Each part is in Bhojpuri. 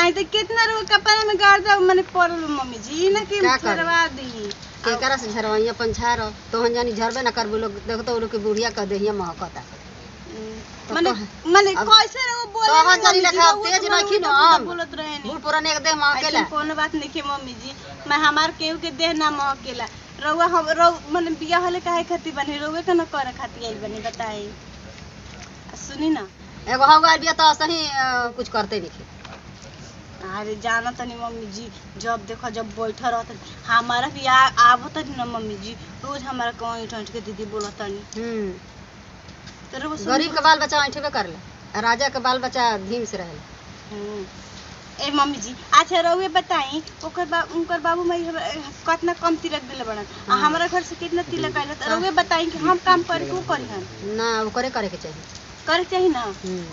बताई तो कितना रो कपड़ा में गाड़ दो मैंने पड़ल मम्मी जी ना कि झरवा दी केकरा से झरवाई अपन झार तोहन जानी झरबे ना करबो लोग देखतो लोग के बुढ़िया कह देहिया महकता माने माने कैसे रो बोले तोहन जानी लेखा तेज नहीं न हम बोलत रहे नी बूढ़ पुराने एक देह महकेला कोनो बात नहीं के मम्मी जी मैं हमार केहू के देह ना महकेला रउआ हम रउ माने बिया हले काहे खाती बनी रउए के न करे खाती आई बनी बताई सुनी ना एगो हो गइल बिया त सही कुछ करते नहीं अरे जाना तनी मम्मी जी जब देखो जब बैठा रहत हमारा भी आवत न मम्मी जी रोज हमारा कहीं ठंड के दीदी बोलत तनी गरीब के बाल बच्चा ऐठबे करले राजा के बाल बच्चा धीम से रहले ए मम्मी जी अच्छा रउए बताई उनकर बाबू माई कितना कम तिलक दिले बड़न आ हमरा घर से कितना तिलक आइल त रउए बताई कि हम काम करे को करी हम ना वो करे के चाहिए करे चाहिए ना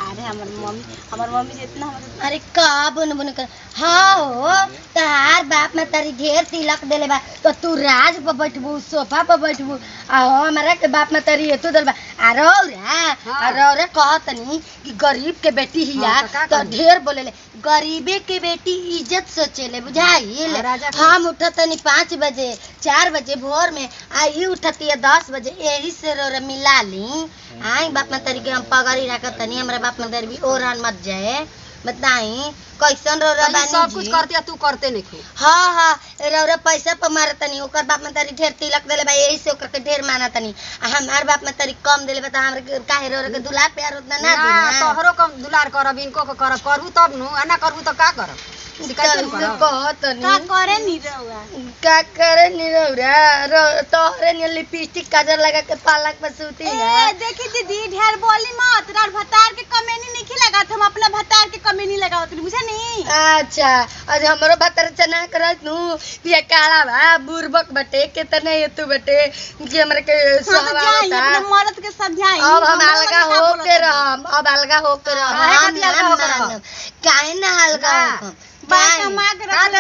अरे हमर मम्मी जितना अरे का बन कर हाँ हो तार बाप में तारी ढेर तिलक देले बा तो तू राज पर बैठबू सोफा पर बैठबू आ हमारा के बाप में तारी एतो देले बा अरे कहतनी कि गरीब के बेटी हिया तो ढेर बोलेले गरीबे के बेटी इज्जत सोचेले बुझाइल हम उठतनी 5 बजे 4 बजे भोर में आई उठती है 10 बजे यही से रो मिला ली आई बाप में तारी के हम पगारी रखतनी हमरा बाप में तारी भी ओरान मत जाए बताई कैसन रो बानी सब कुछ करते तू करते नहीं हां रो पैसा पर मारतनी ओकर बाप में तारी ढेर तिलक देले बा यही से ओकर के ढेर मानतनी हमार बाप में तारी कम देले बा त हमरे काहे रो के दुलार प्यार उतना ना दी तोहरो कम दुलार करब इनको के करब करबू तब नु ना करबू त का करब का करे नी रौरा तोहरे ने लिपस्टिक काजल लगा के पालक पर सूती ना देखी दीदी ढेर बोली मत रार भतार के कमेनी नहीं लगात हम अपना भतार के कमेनी लगावत बुझे नी अच्छा आज हमरो भतार चना करत नु पिया काला बा बुरबक बटे कितने हेतु बटे जे हमरे के सहवावता अपने मर्द के समझाई अब हम अलगा हो के रहम अब अलगा हो के रहम काहे ना अलगा हो बाका माग रख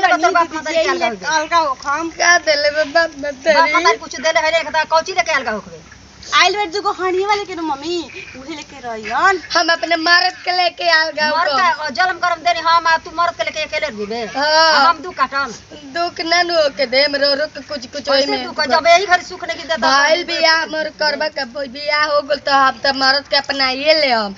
अलगा हो हम का देले बाप बाप कुछ देले है रे कौची लेके अलगा होखबे आइल बेट जो हणी वाले के मम्मी उहे लेके रहियन हम अपने मर्द के लेके अलगा मर्द का जन्म करम देनी हम तू मर्द के लेके अकेले दिबे हम दू काटम दुख ना नु के देम रो के कुछ ओइ में तू जब यही घर सुख नहीं देता भाईल बिया मोर करबा के बिया हो गेल त हम त मर्द के अपनाइए ले हम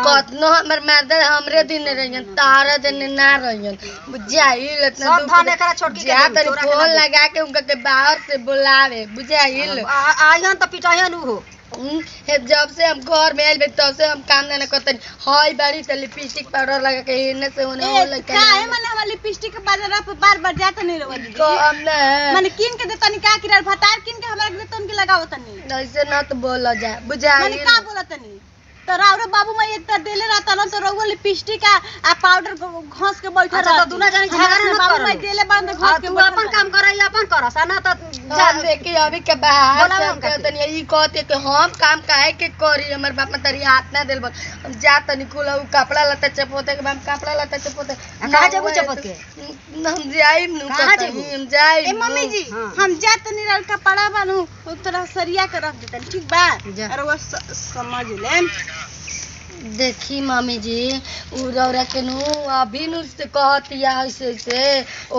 कतनो हमर मर्द हमरे दिन रहियन तारा दिन ना रहियन बुझाइल इतना सब धान एकरा छोड़ के जा तनी फोन लगा के उनका के बाहर से बुलावे बुझाइल आइहन त पिटाइहन उ जब से हम घर में आइल तब से हम काम ना करते हई बारी त लिपस्टिक पाउडर लगा के हेने से होने हो लगे काहे माने हम लिपस्टिक के बाजार पे बार जात नहीं रहवा दीदी हम ना माने किन के देतनी का किरार भतार किन के हमरा के देतन के लगावतनी ऐसे ना तो बोला जा बुझाइल माने का बोलतनी तो राउरे बाबू माई एक देले रहता न तो रउआ लिपस्टिक आ पाउडर घास के बैठा रहता तो दुना जानी झगड़ा न बाबू माई देले बंद घास के अपन काम करई अपन करस ना त जान देखी अभी के बाहर से तनी ई कहते कि हम काम काहे के करी हमर बाप में तरी हाथ ना देल हम जा तनी कुला उ कपड़ा लता चपोते के हम कपड़ा लता चपोते कहां जेबू चपोत के हम जाइम नु हम जाइम ए मम्मी जी हम जा तनी रल कपड़ा बानू तोरा सरिया के रख देतन ठीक बा और वो समझ ले देखी मम्मी जी उरौरा के नु अभी नु से कहतिया ऐसे से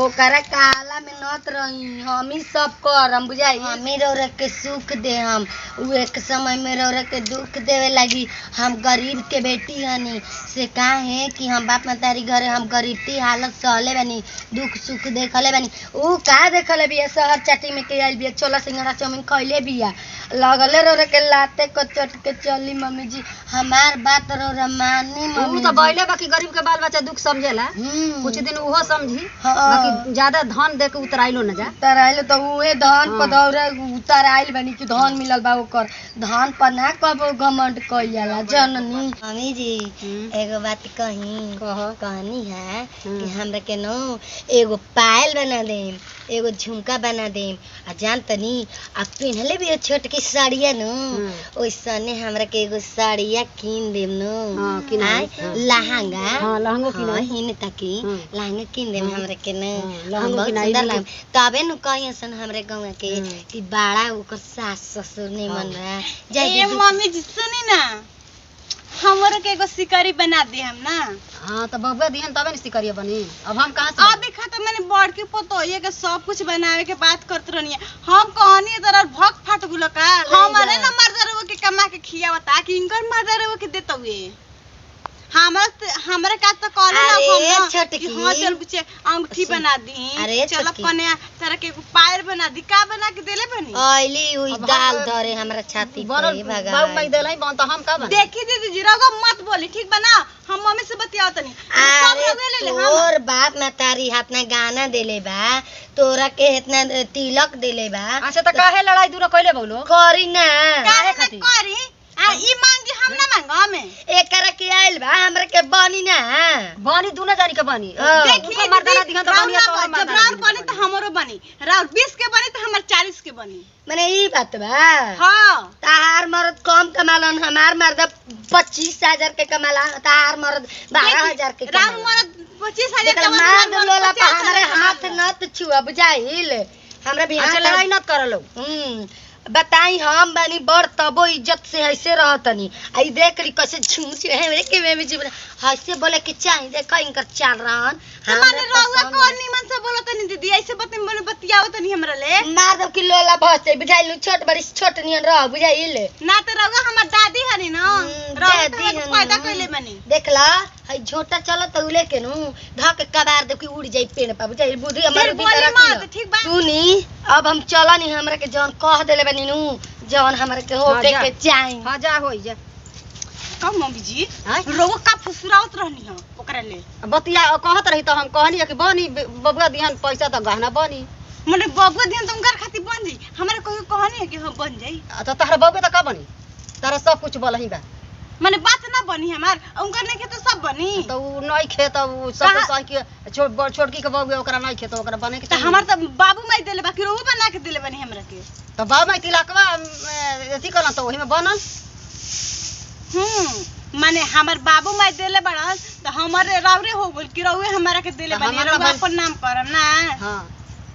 ओकरा काला में नत रही हम ही सब करम बुझाई हम रौरा के सुख दे हम उ एक समय में रौरा के दुख देवे लगी हम गरीब के बेटी हनी से काहे कि हम बाप मतारी घरे हम गरीबी हालत सहले बनी दुख सुख देखले बनी उ का देखले बिया शहर चाटी में के आइल बिया छोला सिंघाड़ा चाउमीन खइले बिया लगले रौरा के लाते को चट के चली मम्मी जी हमार बात रौरा मानी मम्मी तो बैले बाकी गरीब के बाल बच्चा दुख समझेला कुछ दिन उहो समझी बाकी ज्यादा धन दे के उतराइलो न जा उतराइलो तो उहे धन पदौरा उतराइल बनी कि धन मिलल बा ओकर धन पर ना कबो घमंड कइल जाला जननी मम्मी जी एगो बात कहनी है कि हमरा के नो एगो पायल बना देम एगो झुमका बना देम आ जान तनी आ पहनले भी छोटकी साड़िया नु ओइसने हमरा के एगो साड़िया कीन देम नु लहंगा लहंगा किन हिन तकी लहंगा कीन देम हमरा के न लहंगा सुंदर लाग तबे नु कहीं सन हमरे गांव के कि बड़ा ओकर सास ससुर निमन बा ए मम्मी जी सुनी ना हमरो के एगो शिकारी बना दे हम ना। हाँ तो बबुआ दिहन तबे न सिकरिया बनी। अब हम कहाँ से अभी खत्म मैंने बड़ के पतोहिए के सब कुछ बनावे के बात करत रहनी हम कहनी तरह भक फाट गुलो का हमारे ना मर्दरवा के कमा के खियावता कि इनकर मर्दरवा के देत हुए हमरा का तो कहले ना हम छोटकी हां चल बुचे अंगूठी बना दी चल कने तरह के पायर बना दी का बना के देले बनी आइली हुई दाल धरे हमरा छाती पे भगा बाबू मैं देलाई बन तो हम का बन देखी दीदी जी रगो मत बोली ठीक बना हम मम्मी से बतियाओ तनी अरे तोर बाप ना तारी हाथ में गाना देले बा तोरा के इतना तिलक देले बा। अच्छा तो काहे लड़ाई दूर कइले बोलो करी ना काहे खातिर करी ई मांगी हम ना मांगा में एकरा के आइल बा हमरा के बनी ना बनी दूना जानी के बनी देखी मर्दाना दिहन तो बनी तो जब राउर बनी तो हमरो बनी राउर 20 के बनी तो हमर 40 के बनी माने ई बात बा। हां तार मर्द कम कमालन हमार मर्द 25,000 के कमाला तार मर्द 12,000 के राउर मर्द 25,000 के मर्द लोला पा हमरे हाथ न छुआ बुझाइल हमरा भी अच्छा लड़ाई न करलो। बताई हम बानी बड़ तबो इज्जत से ऐसे रहतनी आई देख ली कैसे झूठ है मेरे के में जीवन ऐसे बोले कि चाहे देखो इनकर चाल रहन हमारे रहुआ कौन निमन से बोलो तनी दीदी ऐसे बतियाओ तनी हमरा ले मार दब कि लोला भसे बुझाइल छोट बड़ी छोट नियन रह बुझाइल ना तो रहुआ हमर दादी हनी ना दादी पैदा कइले बनी देखला हई झोटा चलत उले के नु ध के कबार दे कि उड़ जाई पेड़ पर बुझाइल बुद्धि हमर भीतर मत ठीक बा सुनी अब हम चलनी हमरा के जौन कह देले बनी नु जौन हमरा के होके के चाहि हां जा होई जा कम मम्मी जी रोवा का फुसरावत रहनी ह ओकरा ले बतिया कहत रही तो हम कहनी कि बनी बबुआ दिहन पैसा तो गहना बनी मने बबुआ दिहन तुम घर खातिर बन जाई हमरा कोई कहनी है कि हम बन जाई तो तहरा बबुआ तो का बनी तारा सब कुछ बोलही बा मने बात ना बनी हमार उनकर नहीं खे तो सब बनी तो उ नहीं खे तो सब सही के छोटकी के बबुआ ओकरा नहीं खे तो ओकरा बने के तो हमार तो बाबू माई देले बाकी रोवा बना के देले बनी हमरा के तो बाबू माई तिलकवा एथी करन तो ओही में बनल माने हमार बाबू माई देले बड़न तो हमारे रावरे हो गेल कि रउए हमरा के देले बनी रउआ अपन नाम करम ना। हां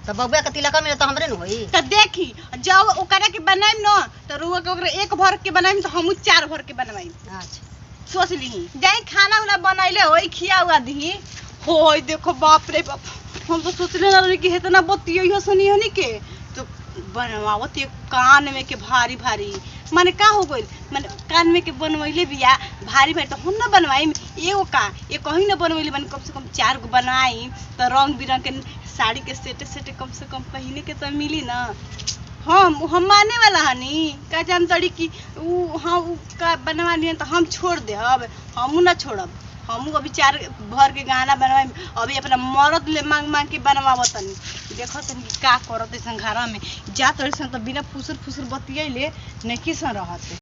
तो बबुआ के तिलक में तो हमरे न होई तो देखी जब ओकरा के बनाइम न तो रउआ के ओकरा एक भर के बनाइम तो हमहु 4 भर के बनवाई। अच्छा सोच लीही जाई खाना उना बनैले होई खियावा दी होय देखो बाप रे बाप हम तो सोचले ना रही कि इतना बतियो सनी हनी के तो बनवावत ये कान में के भारी भारी माने का हो गइल माने कान में के बनवैले बिया भारी भारी तो हम ना बनवाई एगो का ये कहीं ना बनवैले माने कम से कम 4 गो बनाई तो रंग बिरंग के साड़ी के सेटे कम से कम पहने के तो मिली ना। हम माने वाला हनी का जान तड़ी कि उ हां उ का बनवानी तो हम छोड़ दे अब हमू ना छोड़ब हमू अभी 4 भर के गाना बनवाई अभी अपना मरद ले मांग मांग के बनवावतनी देखो तनी का करत संघारा में जा तड़ी सन तो बिना फुसर बतियैले नहीं किसन रहत।